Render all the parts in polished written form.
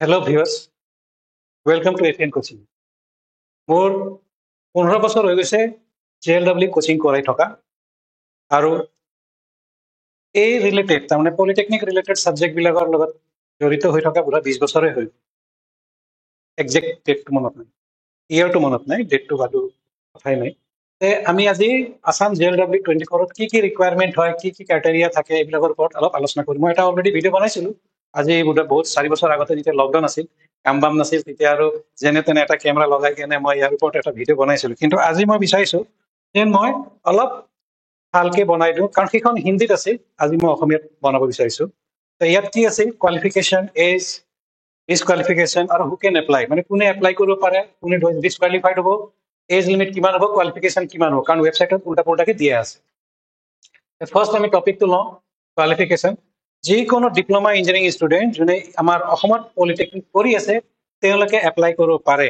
Hello viewers, welcome to ATN Coaching. মোৰ 15 বছৰ হৈ গৈছে JLW কোচিং কৰাই থকা আৰু এই ৰিলেটেড তাৰমানে পলিটেকনিক ৰিলেটেড সাবজেক্ট বিলাকৰ লগত জড়িত হৈ থকা পুৰা 20 বছৰে হৈ একজেক্ট ডেটটো মনত নাই ইয়াৰটো মনত নাই ডেটটো বাদু কথাই নাই আমি আজি আসাম JLW 24ত কি ৰিকুৱাৰমেন্ট হয় কি ক্ৰাইটেৰিয়া থাকে এইবিলাকৰ ওপৰত অলপ আলোচনা কৰিম মই এটা অলৰেডি ভিডিঅ' বনাইছিলো আজি বহুত 4 বছৰ আগতে যেতিয়া লকডাউন আছিল কাম বাম নাছিল তেতিয়া আৰু যেনে তেনে এটা কেমেৰা লগাই কেনে মই ইয়াৰ ওপৰত এটা ভিডিঅ' বনাইছিলো কিন্তু আজি মই বিচাৰিছো যে মই অলপ ভালকে বনাই দিওঁ কাৰণ সেইখন হিন্দীত আছিল আজি মই অসমীয়াত বনাব বিচাৰিছো তো ইয়াত কি আছিল কোৱালিফিকেশ্যন এজ ডিছকুৱালিফিকেশ্যন আৰু হু কেন এপ্লাই মানে কোনে এপ্লাই কৰিব পাৰে কোনে ডিছকুৱালিফাইড হ'ব এজ লিমিট কিমান হ'ব কোৱালিফিকেশ্যন কিমান হ'ব কাৰণ ৱেবছাইটত উল্টা পুল্টাকে দিয়া আছে ফাৰ্ষ্ট আমি টপিকটো লওঁ কোৱালিফিকেশ্যন যিকোনো ডিপ্ল'মা ইঞ্জিনিয়াৰিং ষ্টুডেণ্ট যোনে আমাৰ অসমত পলিটেকনিক কৰি আছে তেওঁলোকে এপ্লাই কৰিব পাৰে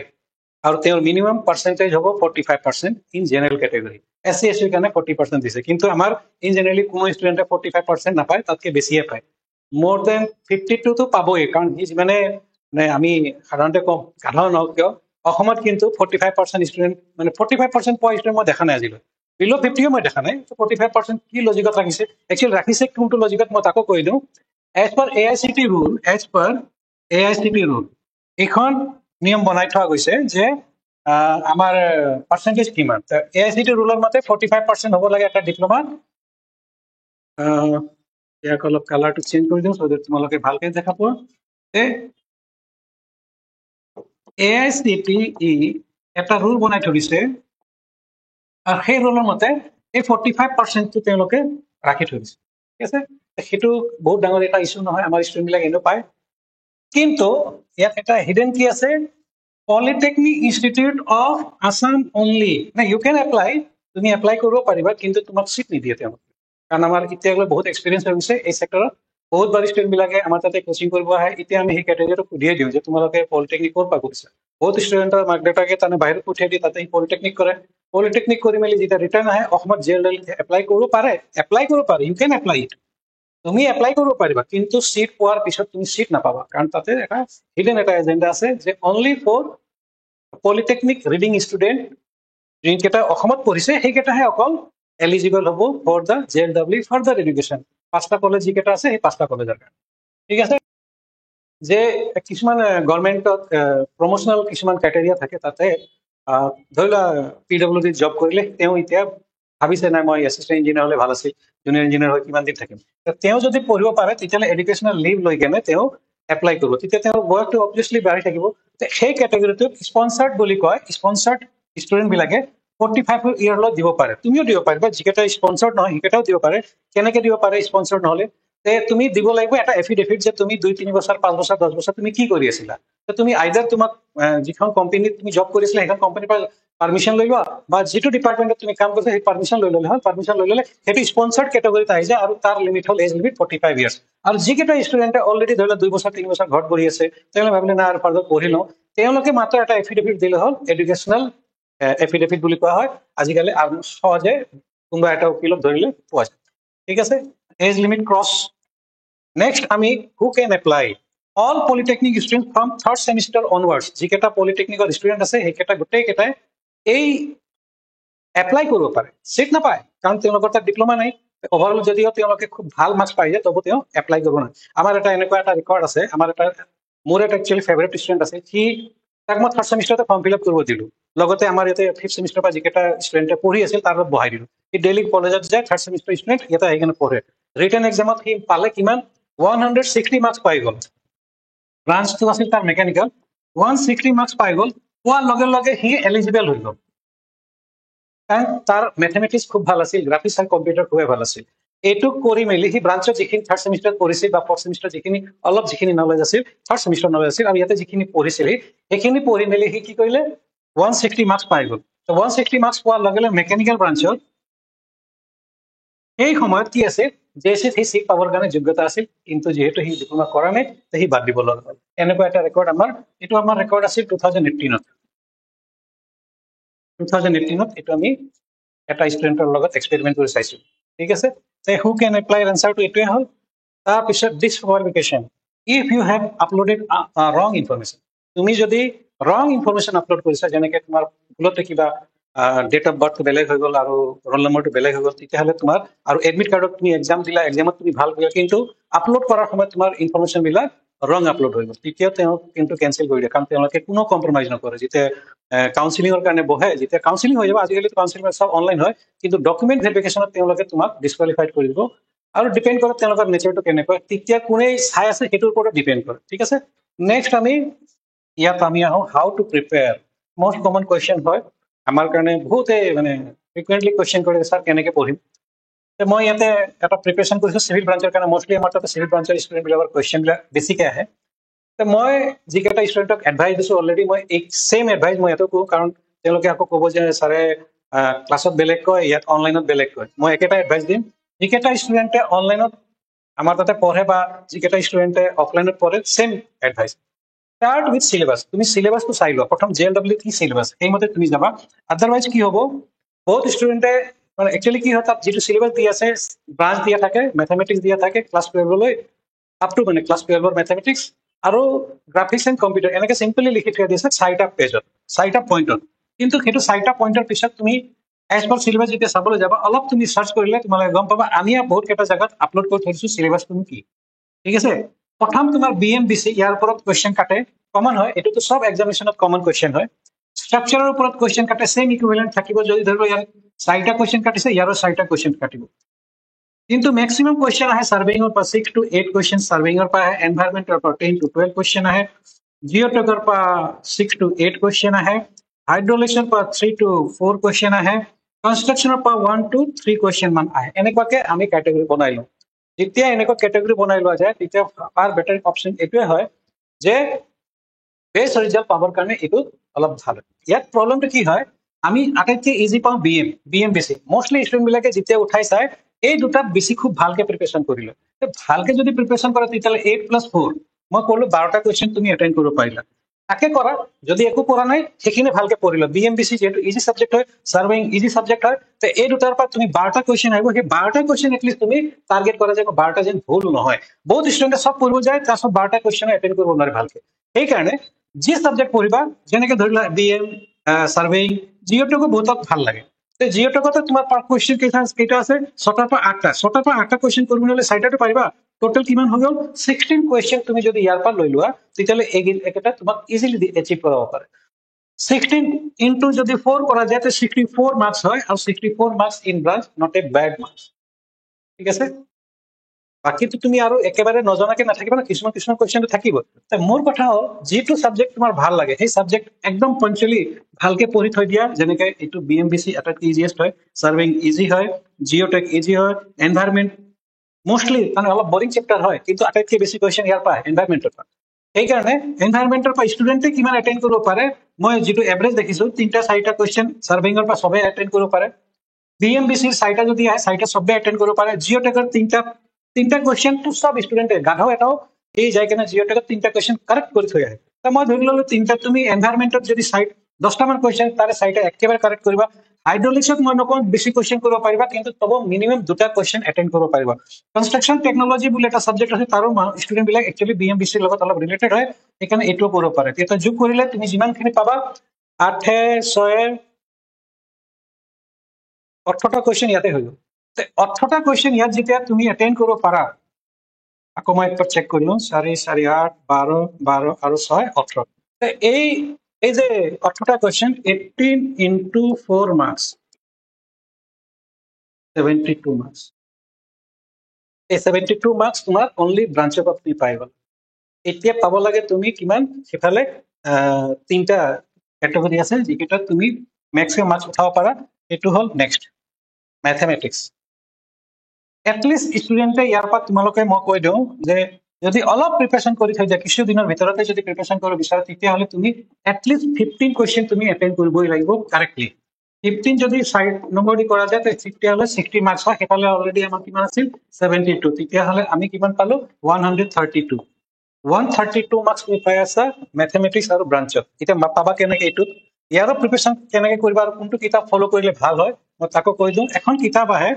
আৰু তেওঁৰ মিনিমাম পাৰ্চেণ্টেজ হ'ব 45% in general category SC SC কাৰণে 40% দিছে কিন্তু আমাৰ ইন জেনেৰেলি কোনো ষ্টুডেণ্টে 45% নাপায় তাতকে বেছিয়ে পায় মোৰ দেন 52 তো পাবই কাৰণ সি যিমানে আমি সাধাৰণতে কম সাধাৰণ নহওক কিয় অসমত কিন্তু 45% ষ্টুডেণ্ট মানে 45% পোৱা ষ্টুডেণ্ট মই দেখা নাই আজিলৈ বিলো 50 মই দেখা নাই 45% কি লজিকত ৰাখিছে একচুৱেলি ৰাখিছে কোনটো লজিকত মই তাকো কৈ দিওঁ এজ পাৰ AICT ৰুল এখন নিয়ম বনাই থোৱা গৈছে যে আমাৰ পাৰ্চেন্টেজ কিমান AICT ৰুলৰ মতে 45% হ'ব লাগে এটা ডিপ্ল'মা ইয়াক অলপ কালাৰটো চেঞ্জ কৰি দিওঁ সো তোমালোকে ভালকে দেখা পোৱা AICTE এটা ৰুল বনাই থৈছে আৰু সেই ৰুলৰ মতে এই 45%টো তেওঁলোকে ৰাখি থৈছে ঠিক আছে সেইটো বহুত ডাঙৰ এটা ইস্যু নহয় আমাৰ ষ্টুডেণ্ট বিলাক এনেও পায় কিন্তু ইয়াত এটা হিডেন কি আছে polytechnic institute of Assam only না ইউ কেন এপ্লাই তুমি এপ্লাই কৰিব পাৰিবা কিন্তু তোমাক চিট নিদিয়ে তেওঁলোকে কাৰণ আমাৰ এতিয়ালৈ বহুত এক্সপিৰিয়েঞ্চ হৈ গৈছে এই চেক্টৰত বহুত বাৰ ষ্টুডেণ্ট বিলাকে আমাৰ তাতে কোচিং কৰিব আহে এতিয়া আমি সেই কেটেগৰীটো সুধিয়ে দিওঁ যে তোমালোকে পলিটেকনিক ক'ৰ পৰা কৰিছা বহুত ষ্টুডেণ্টৰ মাক দেউতাকে তাৰমানে বাহিৰত পঠিয়াই দিয়ে তাতে পলিটেকনিক কৰে পলিটেকনিক কৰি মেলি যেতিয়া ৰিটাৰ্ণ আহে অসমত JLW এপ্লাই কৰিব পাৰে ইউ কেন এপ্লাই ইট তুমি এপ্লাই কৰিব পাৰিবা কিন্তু চিট পোৱাৰ পিছত তুমি চিট নাপাবা কাৰণ তাতে এটা হিডেন এটা এজেণ্ডা আছে যে only for polytechnic reading student যিকেইটা অসমত পঢ়িছে সেইকেইটাহে অকল এলিজিবল হ'ব for the JLW further education 5টা কলেজ যিকেইটা আছে সেই 5টা কলেজৰ কাৰণে ঠিক আছে যে কিছুমান গভৰ্ণমেণ্টত প্ৰমোচনেল কিছুমান ক্ৰাইটেৰিয়া থাকে তাতে ধৰি লোৱা PWD জব কৰিলে তেওঁ এতিয়া ভাবিছে নাই মই এছিষ্টেণ্ট ইঞ্জিনিয়াৰ হ'লে ভাল আছিল জুনিয়ৰ ইঞ্জিনিয়াৰ হৈ কিমান দিন থাকিম তেওঁ যদি পঢ়িব পাৰে তেতিয়াহ'লে এডুকেশ্যনেল লিভ লৈ কেনে তেওঁ এপ্লাই কৰিব তেতিয়া তেওঁৰ বয়সটো অবভিয়াছলি বাঢ়ি থাকিব সেই কেটেগৰীটোক স্পনচাৰ্ড বুলি কয় স্পনচাৰ্ড ষ্টুডেণ্ট বিলাকে 45 ইয়াৰলৈ দিব পাৰে তুমিও দিব পাৰিবা যিকেইটা স্পনচাৰ্ড নহয় সেইকেইটাও দিব পাৰে কেনেকে দিব পাৰে স্পনচাৰ্ড নহ'লে তুমি দিব লাগিব এটা এফিডেভিট যে তুমি 2-3 বছৰ 5 বছৰ 10 বছৰ তুমি কি কৰি আছিলা তুমি আইদাৰ তোমাক যিখন কোম্পানীত তুমি জব কৰিছিলা সেইখন কোম্পানীৰ পৰা পাৰমিশ্যন লৈ লোৱা বা যিটো ডিপাৰ্টমেণ্টত তুমি কাম কৰিছা সেই পাৰমিশ্যন লৈ ল'লে হ'ল পাৰমিশ্যন লৈ ল'লে সেইটো স্পনচাৰ্ড কেটেগৰীত আহি যায় আৰু তাৰ লিমিট হ'ল এজ লিমিট 45 ইয়াৰ্ছ আৰু যিকেইটা ষ্টুডেণ্টে অলৰেডি ধৰি লোৱা 2 বছৰ 3 বছৰ ঘৰত পঢ়ি আছে তেওঁলোকে ভাবিলে না আৰু ফাৰ্ডাৰ পঢ়ি লওঁ তেওঁলোকে মাত্ৰ এটা এফিডেভিট দিলে হ'ল এডুকেশ্যনেল এফিডেভিট বুলি কোৱা হয় আজিকালি সহজে কোনোবা এটা উকিলক ধৰিলে পোৱা যায় ঠিক আছে এজ লিমিট ক্ৰছ নেক্সট আমি who can apply all polytechnic student from 3rd semester onwards যিকেইটা পলিটেকনিকৰ ষ্টুডেণ্ট আছে সেইকেইটা গোটেইকেইটাই এই এপ্লাই কৰিব পাৰে চিট নাপায় কাৰণ তেওঁলোকৰ তাত ডিপ্ল'মা নাই অভাৰঅল যদিও তেওঁলোকে খুব ভাল মাৰ্কছ পাই যায় তবু তেওঁ এপ্লাই কৰিব নোৱাৰে আমাৰ এটা এনেকুৱা এটা ৰেকৰ্ড আছে মোৰ এটা একচুৱেলি ফেভৰেট ষ্টুডেণ্ট আছে সি তাক মই 3rd ছেমিষ্টাৰতে ফৰ্ম ফিল আপ কৰিব দিলোঁ লগতে আমাৰ ইয়াতে 5th ছেমিষ্টাৰ পৰা যিকেইটা ষ্টুডেণ্টে পঢ়ি আছিল তাৰ লগত বহাই দিলোঁ সি ডেইলি কলেজত যায় 3rd ছেমিষ্টাৰ ষ্টুডেণ্ট ইয়াতে আহি কিনে পঢ়ে ৰিটেন এক্সামত সি পালে কিমান 160 মাৰ্কছ পাই গ'ল ব্ৰাঞ্চটো আছিল তাৰ মেকানিকেল 160 মাৰ্কছ পাই গ'ল পোৱাৰ লগে লগে সি এলিজিবল হৈ গ'ল কাৰণ তাৰ মেথমেটিক্স খুব ভাল আছিল গ্ৰাফিক্স আৰু কম্পিউটাৰ খুবেই ভাল আছিল এইটো কৰি মেলি সি ব্ৰাঞ্চত যিখিনি 3rd ছেমিষ্টাৰত পঢ়িছিল বা 4th ছেমিষ্টাৰ যিখিনি নলেজ আছিল 3rd ছেমিষ্টাৰ নলেজ আছিল আৰু ইয়াতে যিখিনি পঢ়িছিল সেইখিনি পঢ়ি মেলি সি কি কৰিলে 160 মাৰ্কছ পাই গ'ল 160 মাৰ্কছ পোৱাৰ লগে লগে মেকানিকেল ব্ৰাঞ্চত সেই সময়ত কি আছিল JSCত সি চিট পাবৰ কাৰণে যোগ্যতা আছিল কিন্তু যিহেতু সি ডিপ্ল'মা কৰা নাই সি বাদ দিব লগা হ'ল এনেকুৱা এটা ৰেকৰ্ড এইটো আমাৰ ৰেকৰ্ড আছিল 2018ত এইটো আমি এটা ষ্টুডেণ্টৰ লগত এক্সপেৰিমেণ্ট কৰি চাইছো ঠিক আছে হু কেন এপ্লাই এনচাৰটো এইটোৱে হ'ল তাৰপিছত ডিছকুৱালিফিকেশ্যন if you have uploaded wrong information. তুমি যদি wrong information upload কৰিছা যেনেকৈ তোমাৰ ভুলতে কিবা ডেট অফ বাৰ্থ বেলেগ হৈ গ'ল আৰু ৰোল নম্বৰটো বেলেগ হৈ গ'ল তেতিয়াহ'লে তোমাৰ আৰু এডমিট কাৰ্ডত তুমি এক্সাম দিলা এক্সামত তুমি ভাল কৰিলা কিন্তু আপলোড কৰাৰ সময়ত তোমাৰ ইনফৰমেশ্যন বিলাক ৰং আপলোড হৈ গ'ল তেতিয়া তেওঁ কিন্তু কেনচেল কৰি দিয়ে কাৰণ তেওঁলোকে কোনো কম্প্ৰমাইজ নকৰে যেতিয়া কাউন্সিলিঙৰ কাৰণে বহে যেতিয়া কাউন্সিলিং হৈ যাব আজিকালি কাউন্সিলিং সব অনলাইন হয় কিন্তু ডকুমেণ্ট ভেৰিফিকেশ্যনত তেওঁলোকে তোমাক ডিছকুৱালিফাইড কৰি দিব আৰু ডিপেণ্ড কৰে তেওঁলোকৰ নেচাৰটো কেনেকুৱা তেতিয়া কোনে চাই আছে সেইটোৰ ওপৰত ডিপেণ্ড কৰে ঠিক আছে নেক্সট আমি ইয়াত আমি আহোঁ how to prepare most common question হয় আমাৰ কাৰণে বহুতে মানে ফ্ৰিকুৱেণ্টলি কুৱেশ্যন কৰে ছাৰ কেনেকৈ পঢ়িম মই ইয়াতে এটা প্ৰিপেৰেশ্যন কৰিছোঁ চিভিল ব্ৰাঞ্চৰ কাৰণে মষ্টলি আমাৰ তাতে চিভিল ব্ৰাঞ্চৰ ষ্টুডেণ্টবিলাকৰ কুৱেশ্যনবিলাক বেছিকৈ আহে মই যিকেইটা ষ্টুডেণ্টক এডভাইচ দিছোঁ অলৰেডি মই এই ছেইম এডভাইচ মই ইয়াতো কওঁ কাৰণ তেওঁলোকে আকৌ ক'ব যে ছাৰে ক্লাছত বেলেগ কয় ইয়াত অনলাইনত বেলেগ কয় মই একেটা এডভাইচ দিম যিকেইটা ষ্টুডেণ্টে অনলাইনত আমাৰ তাতে পঢ়ে বা যিকেইটা ষ্টুডেণ্টে অফলাইনত পঢ়ে same advice start with syllabus তুমি চিলেবাছটো চাই লোৱা প্ৰথম JLW কি চিলেবাছ সেইমতে তুমি যাবা আদাৰৱাইজ কি হ'ব বহুত ষ্টুডেণ্টে মানে একচুৱেলি কি হয় তাত যিটো চিলেবাছ দিয়া আছে ব্ৰাঞ্চ দিয়া থাকে মেথামেটিক্স দিয়া থাকে ক্লাছ 12লৈ আপ টু মানে ক্লাছ 12ৰ মেথামেটিক্স আৰু গ্ৰাফিক্স এণ্ড কম্পিউটাৰ এনেকৈ চিম্পলি লিখি থৈ দিছে 4টা পেজত 4টা পইণ্টত কিন্তু সেইটো 4টা পইণ্টৰ পিছত তুমি এজ পাৰ চিলেবাছ যেতিয়া চাবলৈ যাবা অলপ তুমি চাৰ্চ কৰিলে তোমালোকে গম পাবা আমি বহুত কেইটা জেগাত আপলোড কৰি থৈছোঁ চিলেবাছটো কি ঠিক আছে প্ৰথম তোমাৰ BMBC ইয়াৰ ওপৰত কুৱেশ্যন কাটে কমন হয় এইটোতো সব এক্সামিনেশ্যনত কমন কুৱেশ্যন হয় ষ্ট্ৰাকচাৰৰ ওপৰত কুৱেশ্যন কাটে ছেম ইকুইভেলেণ্ট থাকিব যদি ধৰিব ইয়াৰ 4টা কুৱেশ্যন কাটিছে ইয়াৰো 4টা কুৱেশ্যন কাটিব কিন্তু মেক্সিমাম কুৱেশ্যন আহে সাৰ্ভেইঙৰ পৰা 6 to 8 কুৱেশ্যন সাৰ্ভেইঙৰ পৰা আহে এনভাইৰনমেণ্টৰ পৰা 10 to 12 কুৱেশ্যন আহে জিঅ'টেকৰ পৰা 6 to 8 কুৱেশ্যন আহে হাইড্ৰলিক্সৰ পৰা 3 to 4 কুৱেশ্যন আহে কনষ্ট্ৰাকশ্যনৰ পৰা 1 to 3 কুৱেশ্যন মান আহে এনেকুৱাকে আমি কেটেগৰী বনাই লওঁ যেতিয়া এনেকুৱা কেটেগৰী বনাই লোৱা যায় তেতিয়া তাৰ বেটাৰ অপশ্যন এইটোৱে হয় যে বেষ্ট ৰিজাল্ট পাবৰ কাৰণে এইটো অলপ ভাল হয় ইয়াত প্ৰব্লেমটো কি হয় আমি আটাইতকৈ ইজি পাওঁ BMBC মষ্টলি ষ্টুডেণ্টবিলাকে যেতিয়া উঠাই চাই এই দুটাত বেছি খুব ভালকে প্ৰিপেৰেশ্যন কৰিলে ভালকে যদি প্ৰিপেৰেশ্যন কৰে তেতিয়াহ'লে 8+4 মই ক'লো 12টা কুৱেশ্যন তুমি এটেণ্ড কৰিব পাৰিলা তাকে কৰা যদি একো কৰা নাই সেইখিনি ভালকে পঢ়িলা BMBC যিহেতু ইজি ছাবজেক্ট হয় সাৰ্ভেইং ইজি ছাবজেক্ট হয় তো এই দুটাৰ পৰা তুমি 12টা কুৱেশ্যন আহিব সেই 12টা কুৱেশ্যন এটলিষ্ট তুমি টাৰ্গেট কৰা যে 12টা যেন ভুল নহয় বহুত ষ্টুডেণ্টে চব পঢ়িব যায় তাৰপিছত 12টা কুৱেশ্যন এটেণ্ড কৰিব নোৱাৰে ভালকে সেইকাৰণে যি ছাবজেক্ট পঢ়িবা যেনেকে ধৰিলা BM সাৰ্ভেইং জিঅ'টেকো বহুতক ভাল লাগে জিঅ'টেকতে তোমাৰ কুৱেশ্যন কেইটা আছে 6টাৰ পৰা 8টা কুৱেশ্যন কৰিব হ'লে 4টাটো পাৰিবা টোটেল কিমান হৈ গ'ল 16 কুৱেশ্যন তুমি যদি ইয়াৰ পৰা লৈ লোৱা তেতিয়াহ'লে এইকেইটা তোমাক ইজিলি এচিভ কৰাব পাৰে 16 ইনটু যদি 4 কৰা যায় 64 মাৰ্কস হয় আৰু 64 marks in branch not a bed marks ঠিক আছে বাকীটো তুমি আৰু একেবাৰে নজনাকে নাথাকিবা না কিছুমান কুৱেশ্যন থাকিব মোৰ কথা হ'ল যিটো ছাবজেক্ট তোমাৰ ভাল লাগে সেই ছাবজেক্ট একদম পঞ্চুৱেলি ভালকে পঢ়ি থৈ দিয়া যেনেকে এইটো BMBC আটাইতকৈ ইজিয়েষ্ট হয় সাৰ্ভিং ইজি হয় জিঅ'টেক ইজি হয় এনভাইৰনমেণ্ট মষ্টলি মানে অলপ বৰিং চেপ্টাৰ হয় কিন্তু আটাইতকৈ বেছি কুৱেশ্যন ইয়াৰ পৰা এনভাইৰনমেণ্টৰ পৰা সেইকাৰণে এনভাইৰনমেণ্টৰ পৰা ষ্টুডেণ্টে কিমান এটেণ্ড কৰিব পাৰে মই যিটো এভাৰেজ দেখিছোঁ 3টা-4টা কুৱেশ্যন সাৰ্ভিঙৰ পৰা সবে এটেণ্ড কৰিব পাৰে BMBC 4টা যদি আহে 4টা সবে এটেণ্ড কৰিব পাৰে জিঅ'টেকৰ 3টা কুৱেশ্যন তো সব ষ্টুডেণ্টে গাধও এটাও এই যাই কিনে জিঅ'টেকত 3টা কুৱেশ্যন কাৰেক্ট কৰি থৈ আহে মই ধৰি ললো 3টা তুমি এনভাইৰনমেণ্টত যদি 10টামান কুৱেশ্যন তাৰে 4টা একেবাৰে কাৰেক্ট কৰিবা হাইড্ৰলিক্সত মই নকওঁ বেছি কুৱেশ্যন কৰিব পাৰিবা কিন্তু তবু মিনিমাম 2টা কুৱেশ্যন এটেণ্ড কৰিব পাৰিবা কনষ্ট্ৰাকশ্যন টেকনলজি বুলি এটা ছাবজেক্ট আছে তাৰো ষ্টুডেণ্টবিলাক একচুৱেলি BMBCৰ লগত অলপ ৰিলেটেড হয় সেইকাৰণে এইটোও কৰিব পাৰে তেতিয়া যোগ কৰিলে তুমি যিমানখিনি পাবা 8-6 18টা কুৱেশ্যন ইয়াতে হৈ গ'ল 18টা কুৱেশ্যন ইয়াত যেতিয়া তুমি এটেণ্ড কৰিব পাৰা আকৌ মই একবাৰ চেক কৰি লওঁ 4-4 8 12 আৰু 6 18 এই যে 18টা কুৱেশ্যন 18 into 4 মাৰ্কস 72 মাৰ্কস এই 72 মাৰ্কস তোমাৰ অনলি ব্ৰাঞ্চৰ পৰা তুমি পাই গ'ল এতিয়া পাব লাগে তুমি কিমান সেফালে 3টা কেটেগৰী আছে যিকেইটা তুমি মেক্সিমাম মাৰ্কস উঠাব পাৰা এইটো হ'ল নেক্সট মেথমেটিক্স এটলিষ্ট ষ্টুডেণ্টে ইয়াৰ পৰা তোমালোকে মই কৈ দিওঁ যে যদি অলপ প্ৰিপেৰেশ্যন কৰি থৈ যায় কিছুদিনৰ ভিতৰতে যদি প্ৰিপেৰেশ্যন কৰিব বিচাৰা তেতিয়াহ'লে তুমি এটলিষ্ট 15 কুৱেশ্যন তুমি এটেণ্ড কৰিবই লাগিব কাৰেক্টলি 15 যদি 4 নম্বৰ দি কৰা যায় তেতিয়াহ'লে 60 মাৰ্কস হয় সেইফালে অলৰেডি আমাৰ কিমান আছিল 72 তেতিয়াহ'লে আমি কিমান পালো 132 মাৰ্কস তুমি পাই আছা মেথমেটিক্স আৰু ব্ৰাঞ্চত এতিয়া পাবা কেনেকে এইটোত ইয়াৰো প্ৰিপেৰেশ্যন কেনেকে কৰিবা আৰু কোনটো কিতাপ ফ'ল' কৰিলে ভাল হয় মই তাকো কৈ দিওঁ এখন কিতাপ আহে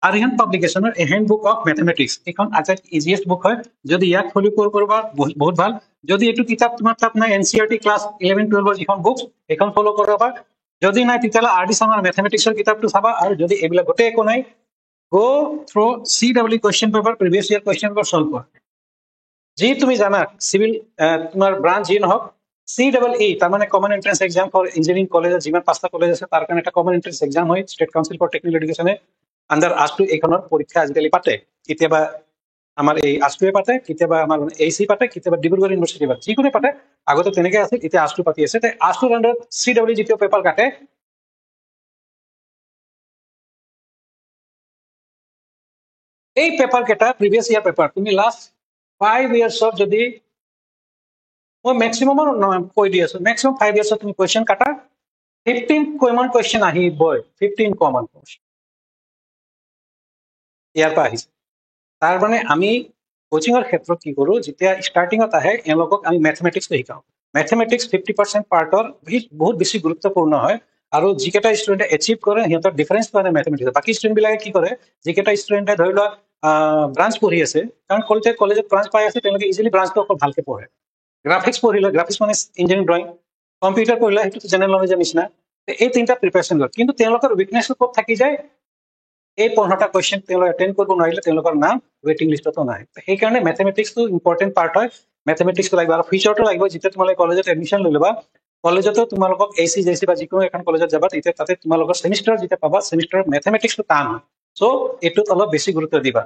আৰিহান পাব্লিকেশ্যনৰ এ হেণ্ডবুক অফ মেথমেটিক্স এইখন আটাইতকৈ ইজিয়েষ্ট বুক হয় যদি ইয়াক ফলো কৰিবা বহুত ভাল যদি এইটো কিতাপ তোমাৰ তাত নাই এনচিইআৰটি ক্লাছ 11-12 যিখন বুক এইখন ফলো কৰিবা যদি নাই তেতিয়াহ'লে আৰ ডি শৰ্মাৰ মেথমেটিক্সৰ কিতাপটো চাবা আৰু যদি এইবিলাক গোটেই একো নাই go through CEE question paper previous year question paper solve কৰা যি তুমি জানা চিভিল তোমাৰ ব্ৰাঞ্চ যি নহওক CEE তাৰমানে common entrance exam for engineering কলেজত যিমান 5টা কলেজ আছে তাৰ কাৰণে এটা কমন এন্ট্ৰেন্স এক্সাম হয় ষ্টেট কাউন্সিল ফৰ টেকনিকেল এডুকেশ্যনে আণ্ডাৰ আছটো এইখনৰ পৰীক্ষা আজিকালি পাতে কেতিয়াবা আমাৰ এই আছটোৱে পাতে কেতিয়াবা আমাৰ AC পাতে কেতিয়াবা ডিব্ৰুগড় ইউনিভাৰ্চিটি পাতে যিকোনো পাতে আগতে তেনেকে আছিল এতিয়া আছটো পাতি আছে আছটোৰ আণ্ডাৰত CEE যিটো পেপাৰ কাটে এই পেপাৰ কেইটা প্ৰিভিয়াছ ইয়াৰ পেপাৰ তুমি লাষ্ট 5 ইয়াৰ্ছৰ যদি মই মেক্সিমামৰ কৈ দি আছো মেক্সিমাম 5 ইয়াৰ্ছত তুমি কুৱেশ্যন কাটা 15 কমন কুৱেশ্যন আহিবই 15 কমন কুৱেশ্যন ইয়াৰ পৰা আহিছে তাৰ মানে আমি কোচিঙৰ ক্ষেত্ৰত কি কৰো যেতিয়া ষ্টাৰ্টিঙত আহে এওঁলোকক আমি মেথমেটিক্সটো শিকাওঁ মেথমেটিক্স 50% পাৰ্টৰ বহুত বেছি গুৰুত্বপূৰ্ণ হয় আৰু যিকেইটা ষ্টুডেণ্টে এচিভ কৰে সিহঁতৰ ডিফাৰেঞ্চ মানে মেথমেটিক্স বাকী ষ্টুডেণ্টবিলাকে কি কৰে যিকেইটা ষ্টুডেণ্টে ধৰি লোৱা ব্ৰাঞ্চ পঢ়ি আছে কাৰণ কলেজত ব্ৰাঞ্চ পাই আছে তেওঁলোকে ইজিলি ব্ৰাঞ্চটো অকল ভালকে পঢ়ে গ্ৰাফিক্স পঢ়িলে গ্ৰাফিক্স মানে ইঞ্জিনিয়াৰিং ড্ৰয়িং কম্পিউটাৰ পঢ়িলে সেইটো জেনেৰেল নলেজৰ নিচিনা এই তিনিটা প্ৰিপাৰেশ্যন লয় কিন্তু তেওঁলোকৰ উইকনেছটো ক'ত থাকি যায় এই 15টা কুৱেশ্যন তেওঁলোকে এটেণ্ড কৰিব নোৱাৰিলে তেওঁলোকৰ নাম ৱেটিং লিষ্টতো নাহে সেইকাৰণে মেথমেটিক্সটো ইম্পৰ্টেণ্ট পাৰ্ট হয় মেথমেটিক্সটো লাগিব আৰু ফিউচাৰটো লাগিব যেতিয়া তোমালোকে কলেজত এডমিশ্যন লৈ ল'বা কলেজতো তোমালোকক AC JC বা যিকোনো এখন কলেজত যাবা তেতিয়া তাতে তোমালোকৰ ছেমিষ্টাৰ যেতিয়া পাবা ছেমিষ্টাৰত মেথমেটিক্সটো টান হয় চ' এইটোত অলপ বেছি গুৰুত্ব দিবা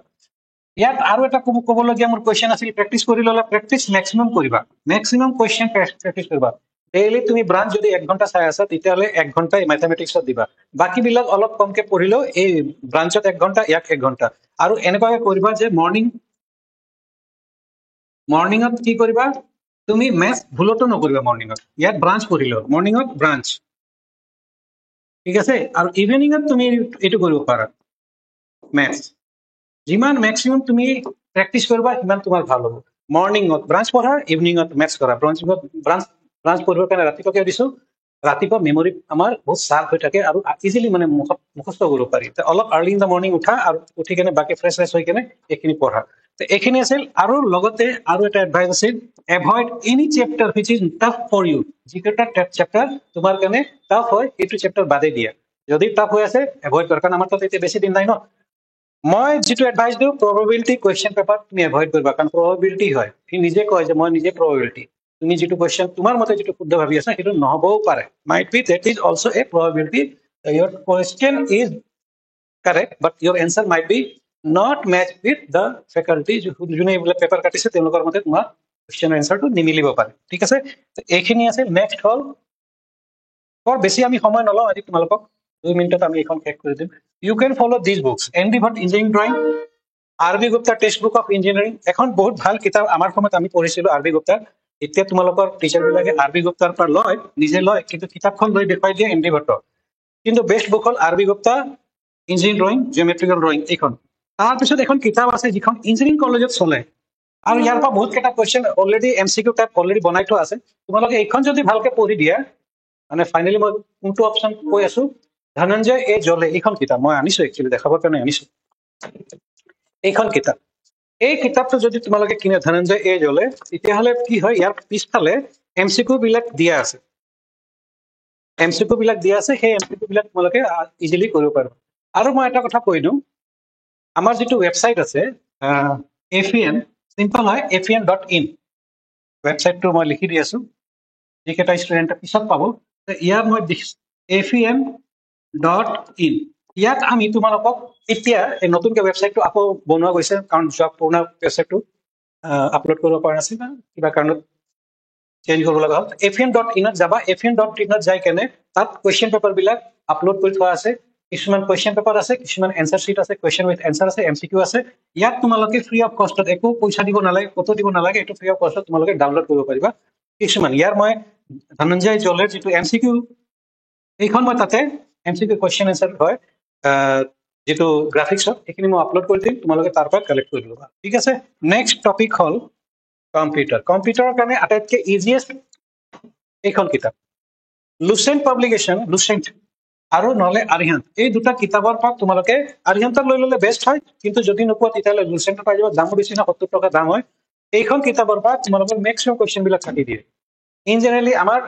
ইয়াত আৰু এটা ক'বলগীয়া মোৰ কুৱেশ্যন আছিল প্ৰেক্টিচ কৰি ল'লা প্ৰেক্টিচ মেক্সিমাম কৰিবা মেক্সিমাম কুৱেশ্যন প্ৰেক্টিচ কৰিবা ডেইলি তুমি ব্ৰাঞ্চ যদি 1 ঘণ্টা চাই আছা তেতিয়াহ'লে 1 ঘণ্টা মেথমেটিক্সত দিবা বাকীবিলাক অলপ কমকে পঢ়িলেও এই ব্ৰাঞ্চত 1 ঘণ্টা ইয়াক 1 ঘণ্টা আৰু এনেকুৱাকে কৰিবা যে মৰ্ণিঙত কি কৰিবা তুমি মেথছ ভুলতো নকৰিবা মৰ্ণিঙত ইয়াত ব্ৰাঞ্চ পঢ়িলেও মৰ্ণিঙত ব্ৰাঞ্চ ঠিক আছে আৰু ইভিনিঙত তুমি এইটো কৰিব পাৰা মেথছ যিমান মেক্সিমাম তুমি প্ৰেক্টিচ কৰিবা সিমান তোমাৰ ভাল হ'ব মৰ্ণিঙত ব্ৰাঞ্চ পঢ়া ইভিনিঙত মেথছ কৰা ব্ৰাঞ্চ পঢ়িবৰ কাৰণে ৰাতিপুৱা কিয় দিছো ৰাতিপুৱা মেমৰি আমাৰ বহুত শাৰ্প হৈ থাকে আৰু ইজিলি মানে মুখস্থ কৰিব পাৰি অলপ আৰ্লি ইন দ্য মৰ্ণিং উঠা আৰু উঠি কেনে বাকী ফ্ৰেছ হৈ কেনে এইখিনি পঢ়া এইখিনি আছিল আৰু লগতে আৰু এটা এডভাইচ আছিল avoid any chapter which is tough for you যিকেইটা চেপ্টাৰ তোমাৰ কাৰণে টাফ হয় সেইটো চেপ্টাৰ বাদে দিয়া যদি টাফ হৈ আছে এভইড কৰা কাৰণ আমাৰ তাত এতিয়া বেছি দিন নাই ন মই যিটো এডভাইচ দিওঁ প্ৰবাবিলিটি কুৱেশ্যন পেপাৰ তুমি এভইড কৰিবা কাৰণ প্ৰবাবিলিটি হয় সি নিজে কয় যে মই নিজে প্ৰবাবিলিটি তুমি যিটো কুৱেশ্যন তোমাৰ মতে যিটো শুদ্ধ ভাবি আছা সেইটো নহবও পাৰে might be that is also' a probability your question is correct but your answer might be not match with the faculty যোনে এইবিলাক পেপাৰ কাটিছে তেওঁলোকৰ মতে তোমাৰ কুৱেশ্যনৰ এনচাৰটো নিমিলিব পাৰে ঠিক আছে এইখিনি আছে নেক্সট হ'ল বৰ বেছি আমি সময় নলওঁ আজি তোমালোকক 2 মিনিটত আমি এইখন শেষ কৰি দিম you can follow this books ND Bhatt engineering drawing RB Gupta text book of engineering এখন বহুত ভাল কিতাপ আমাৰ সময়ত আমি পঢ়িছিলো আৰবি গুপ্তাৰ এতিয়া তোমালোকৰ টিচাৰবিলাকে আৰবি গুপ্তাৰ পৰা লয় নিজে লয় কিন্তু কিতাপখন লৈ দেখুৱাই দিয়ে এনডি ভট্ট কিন্তু বেষ্ট বুক হ'ল RB Gupta engineering drawing geometrical drawing এইখন তাৰপিছত এখন কিতাপ আছে যিখন ইঞ্জিনিয়াৰিং কলেজত চলে আৰু ইয়াৰ পৰা বহুত কেইটা question already MCQ type already বনাই থোৱা আছে তোমালোকে এইখন যদি ভালকে পঢ়ি দিয়া মানে ফাইনেলি মই কোনটো অপশ্যন কৈ আছো ধনঞ্জয় এ জলে এইখন কিতাপ মই আনিছো একচুৱেলি দেখাবৰ কাৰণে আনিছো এইখন কিতাপ এই কিতাপটো যদি তোমালোকে কিনে ধনঞ্জয় এ জলে তেতিয়াহ'লে কি হয় ইয়াৰ পিছফালে MCQ বিলাক দিয়া আছে সেই MCQ বিলাক তোমালোকে ইজিলি কৰিব পাৰিবা আৰু মই এটা কথা কৈ দিওঁ আমাৰ যিটো ৱেবছাইট আছে FEN চিম্পল হয় FEN.in ৱেবছাইটটো মই লিখি দি আছো যিকেইটা ষ্টুডেণ্টে পিছত পাব ইয়াত মই FEN.in ইয়াত আমি তোমালোকক এতিয়া এই নতুনকে ৱেবছাইটটো আকৌ বনোৱা গৈছে কাৰণ যোৱা পুৰণা ৱেবছাইটটো আপলোড কৰিব পৰা নাছিল কিবা কাৰণত চেঞ্জ কৰিব লগা হ'ল FEN.in যাবা FEN.in যাই কেনে তাত কুৱেশ্যন পেপাৰ বিলাক আপলোড কৰি থোৱা আছে কিছুমান কুৱেশ্যন পেপাৰ আছে কিছুমান এনচাৰ শ্বিট আছে কুৱেশ্যন উইথ এনচাৰ আছে MCQ আছে ইয়াত তোমালোকে ফ্ৰী অফ কষ্টত একো পইচা দিব নালাগে কতো দিব নালাগে এইটো ফ্ৰী অফ কষ্টত তোমালোকে ডাউনলোড কৰিব পাৰিবা কিছুমান ইয়াৰ মই ধনঞ্জয় জলেৰ যিটো MCQ এইখন মই তাতে MCQ কুৱেশ্যন এনচাৰ হয় যেটো গ্ৰাফিক্সত এইখিনি মই আপলোড কৰি দিম তোমালোকে তাৰ পৰা কালেক্ট কৰি ল'বা ঠিক আছে নেক্সট টপিক হ'ল কম্পিউটাৰৰ কাৰণে আটাইতকৈ ইজিয়েষ্ট এইখন কিতাপ লুচেণ্ট পাব্লিকেশ্যন লুচেণ্ট আৰু নহলে আৰিহান্ত এই দুটা কিতাপৰ পৰা তোমালোকে আৰিহান্তক লৈ ললে বেষ্ট হয় কিন্তু যদি নোপোৱা তেতিয়াহ'লে জুল চেণ্টাৰ পাই যাব দামো বেছি না 70 টকা দাম হয় এইখন কিতাপৰ পৰা তোমালোকৰ মেক্সিমাম কুৱেশ্যন বিলাক থাকি দিয়ে ইন জেনেৰেলি আমাৰ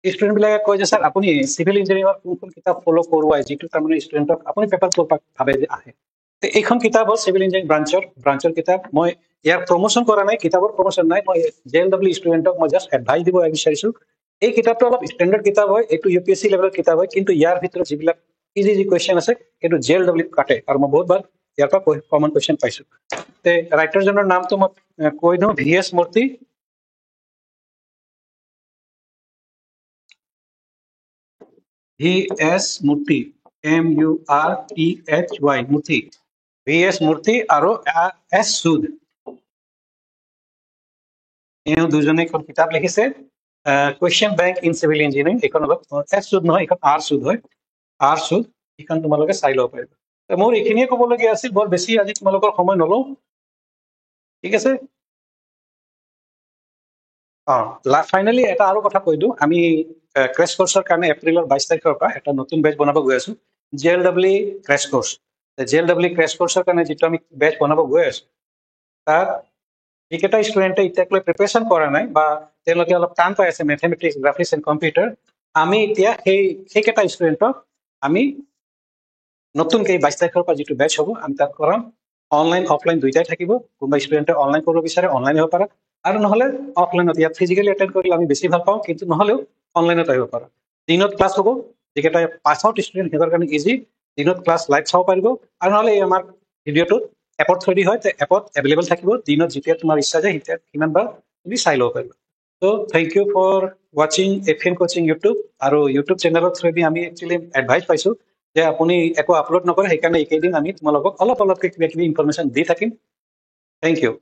ষ্টুডেণ্ট বিলাকে কয় যে স্যাৰ আপুনি চিভিল ইঞ্জিনিয়াৰিঙৰ কোনখন কিতাপ ফলো কৰোৱাই যিটো তাৰমানে ষ্টুডেণ্টক আপুনি পেপাৰ ভাবে যে আহে এইখন কিতাপ হ'ল চিভিল ইঞ্জিনিয়াৰিং ব্ৰাঞ্চৰ কিতাপ মই ইয়াৰ প্ৰমোশ্যন কৰা নাই কিতাপৰ প্ৰমোশ্যন নাই মই JLW ষ্টুডেণ্টক মই জাষ্ট এডভাইচ দিব বিচাৰিছো এই কিতাপটো অলপ ষ্টেণ্ডাৰ্ড কিতাপ হয় এইটো UPSC লেভেলৰ কিতাপ হয় কিন্তু ইয়াৰ ভিতৰত যিবিলাক ইজি কুৱেশ্যন আছে সেইটো JLW কাটে আৰু মই বহুতবাৰ ইয়াৰ পৰা কমন কুৱেশ্যন পাইছো তে ৰাইটাৰজনৰ নামটো মই কৈ দিওঁ VS মূৰ্তি VS মূৰ্তি MURTHY মূৰ্তি VS মূৰ্তি আৰু S সুদ এওঁ দুজনে এখন কিতাপ লিখিছে question bank in civil engineering এইখন অলপ S সুদ নহয় এইখন R সুদ হয় R সুদ এইখন তোমালোকে চাই ল'ব পাৰিবা মোৰ এইখিনিয়ে ক'বলগীয়া আছিল বৰ বেছি আজি তোমালোকৰ সময় নলওঁ ঠিক আছে ফাইনেলি এটা আৰু কথা কৈ দিওঁ আমি ক্ৰেছ কৰ্চৰ কাৰণে এপ্ৰিলৰ 22 তাৰিখৰ পৰা এটা নতুন বেচ বনাব গৈ আছো JLW crash course JLW crash কৰ্চৰ কাৰণে যিটো আমি বেচ বনাব গৈ আছো তাত যিকেইটা ষ্টুডেণ্টে এতিয়ালৈ প্ৰিপেৰেশ্যন কৰা নাই বা তেওঁলোকে অলপ টান পাই আছে মেথমেটিক্স গ্ৰাফিক্স এণ্ড কম্পিউটাৰ আমি এতিয়া সেইকেইটা ষ্টুডেণ্টক আমি নতুনকৈ 22 তাৰিখৰ পৰা যিটো বেচ হ'ব আমি তাত কৰাম অনলাইন অফলাইন দুইটাই থাকিব কোনোবা ষ্টুডেণ্টে অনলাইন কৰিব বিচাৰে অনলাইন হ'ব পাৰে আৰু নহলে অফলাইনত ইয়াত ফিজিকেলি এটেণ্ড কৰিলে আমি বেছি ভাল পাওঁ কিন্তু নহলেও অনলাইনত আহিব পাৰা দিনত ক্লাছ হ'ব যিকেইটা পাছ আউট ষ্টুডেণ্ট সিহঁতৰ কাৰণে ইজি দিনত ক্লাছ লাইভ চাব পাৰিব আৰু নহলে এই আমাৰ ভিডিঅ'টো এপত থৈ দি হয় এপত এভেইলেবল থাকিব দিনত যেতিয়া তোমাৰ ইচ্ছা যায় তেতিয়া কিমানবাৰ তুমি চাই ল'ব পাৰিবা চ' থেংক ইউ ফৰ ৱাচিং এফিএন কোচিং ইউটিউব আৰু ইউটিউব চেনেলৰ থ্ৰুদি আমি একচুৱেলি এডভাইচ পাইছো যে আপুনি একো আপলোড নকৰে সেইকাৰণে এইকেইদিন আমি তোমালোকক অলপকৈ কিবা কিবি ইনফৰমেশ্যন দি থাকিম থেংক ইউ